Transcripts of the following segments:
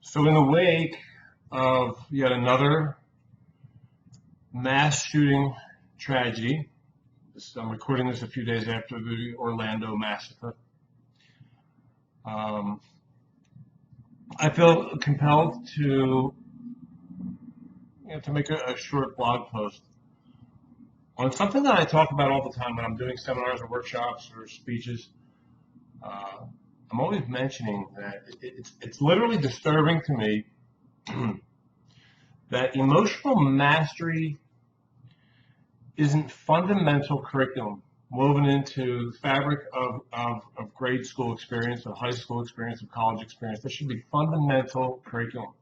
So in the wake of yet another mass shooting tragedy, I'm recording this a few days after the Orlando massacre. Um, I feel compelled to make a short blog post on something that I talk about all the time when I'm doing seminars or workshops or speeches. Uh, I'm always mentioning that it's literally disturbing to me that emotional mastery isn't fundamental curriculum woven into the fabric of grade school experience, of high school experience, of college experience. There should be fundamental curriculum.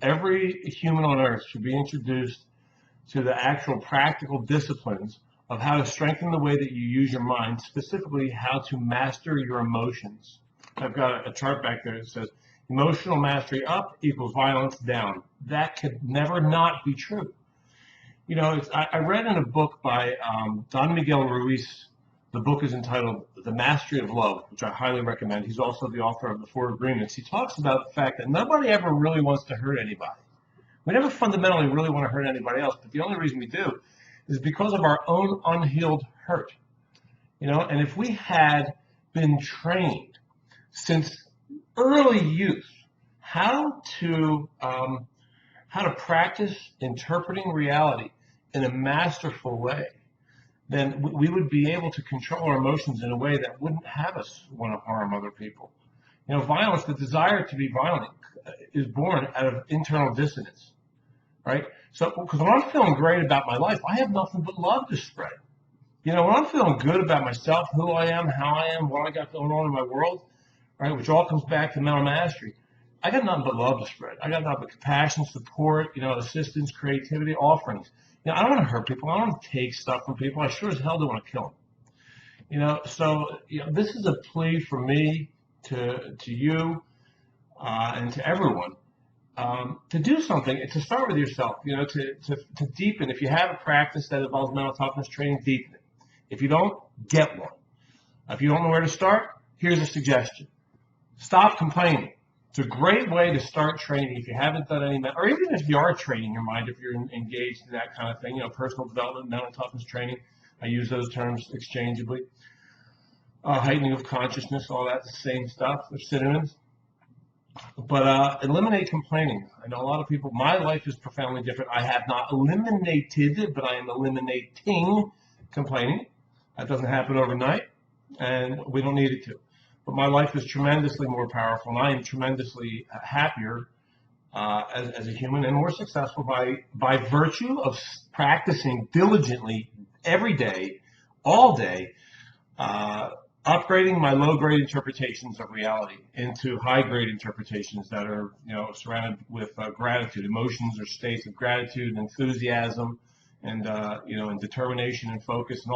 Every human on earth should be introduced to the actual practical disciplines of how to strengthen the way that you use your mind, specifically how to master your emotions. I've got a chart back there that says emotional mastery up equals violence down. That could never not be true. You know, I read in a book by Don Miguel Ruiz. The book is entitled The Mastery of Love, which I highly recommend. He's also the author of The Four Agreements. He talks about the fact that nobody ever really wants to hurt anybody. We never fundamentally really want to hurt anybody else, but the only reason we do is because of our own unhealed hurt. You know, and if we had been trained since early youth how to practice interpreting reality in a masterful way, then we would be able to control our emotions in a way that wouldn't have us want to harm other people. You know, violence, the desire to be violent, is born out of internal dissonance, right? So, because when I'm feeling great about my life, I have nothing but love to spread. You know, when I'm feeling good about myself, who I am, how I am, what I got going on in my world, right, which all comes back to mental mastery, I got nothing but love to spread. I got nothing but compassion, support, assistance, creativity, offerings. I don't want to hurt people. I don't want to take stuff from people. I sure as hell don't want to kill them. So this is a plea for me to you and to everyone to do something. To start with yourself. To deepen. If you have a practice that involves mental toughness training, deepen it. If you don't, get one. If you don't know where to start, here's a suggestion. Stop complaining. It's a great way to start training if you haven't done any, or even if you are training your mind, if you're engaged in that kind of thing, personal development, mental toughness training. I use those terms exchangeably. Heightening of consciousness, all that, the same stuff. They're synonyms. But eliminate complaining. I know a lot of people, my life is profoundly different. I have not eliminated, but I am eliminating complaining. That doesn't happen overnight, and we don't need it to. But my life is tremendously more powerful, and I am tremendously happier as a human and more successful by virtue of practicing diligently every day, all day, upgrading my low-grade interpretations of reality into high-grade interpretations that are, surrounded with gratitude, emotions or states of gratitude, enthusiasm, and and determination and focus, and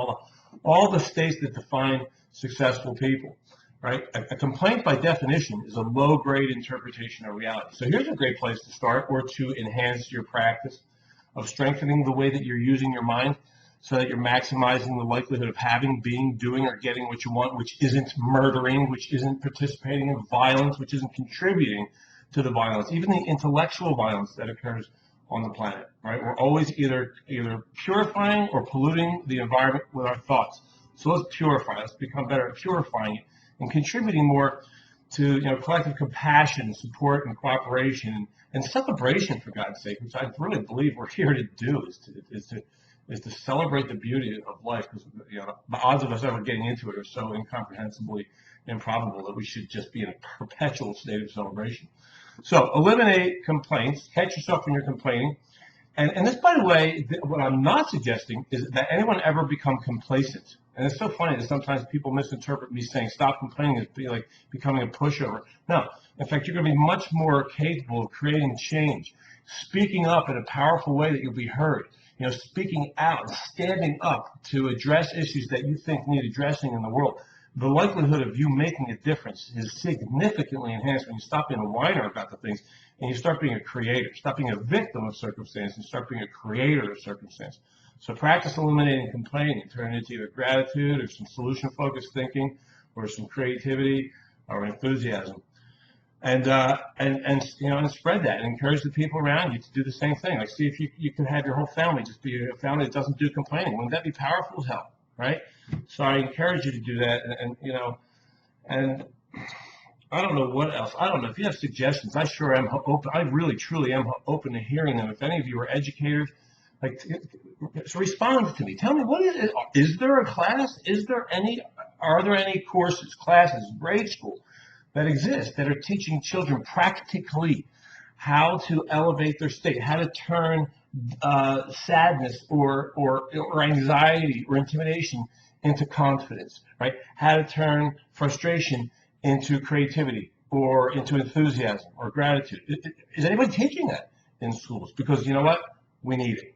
all the states that define successful people. Right? A complaint, by definition, is a low-grade interpretation of reality. So here's a great place to start, or to enhance your practice of strengthening the way that you're using your mind, so that you're maximizing the likelihood of having, being, doing, or getting what you want, which isn't murdering, which isn't participating in violence, which isn't contributing to the violence, even the intellectual violence that occurs on the planet. Right? We're always either purifying or polluting the environment with our thoughts. So let's purify. Let's become better at purifying it and contributing more to collective compassion, support, and cooperation, and celebration, for God's sake, which I really believe we're here to do, is to celebrate the beauty of life, because the odds of us ever getting into it are so incomprehensibly improbable that we should just be in a perpetual state of celebration. So eliminate complaints. Catch yourself when you're complaining. And this, by the way, what I'm not suggesting is that anyone ever become complacent. And it's so funny that sometimes people misinterpret me saying stop complaining as like becoming a pushover. No, in fact, you're going to be much more capable of creating change, speaking up in a powerful way that you'll be heard. Speaking out, standing up to address issues that you think need addressing in the world. The likelihood of you making a difference is significantly enhanced when you stop being a whiner about the things and you start being a creator. Stop being a victim of circumstance and start being a creator of circumstance. So practice eliminating complaining and turn it into either gratitude or some solution-focused thinking or some creativity or enthusiasm. and spread that and encourage the people around you to do the same thing. Like, see if you can have your whole family just be a family that doesn't do complaining. Wouldn't that be powerful as hell, right? So I encourage you to do that, and I don't know what else. I don't know if you have suggestions. I sure am open. I really, truly am open to hearing them. If any of you are educators, like, so respond to me. Tell me, what is it? Is there a class? Are there any courses, classes, grade school that exist that are teaching children practically how to elevate their state, how to turn sadness or anxiety or intimidation into confidence, right? How to turn frustration into creativity or into enthusiasm or gratitude. Is anybody teaching that in schools? Because you know what? We need it.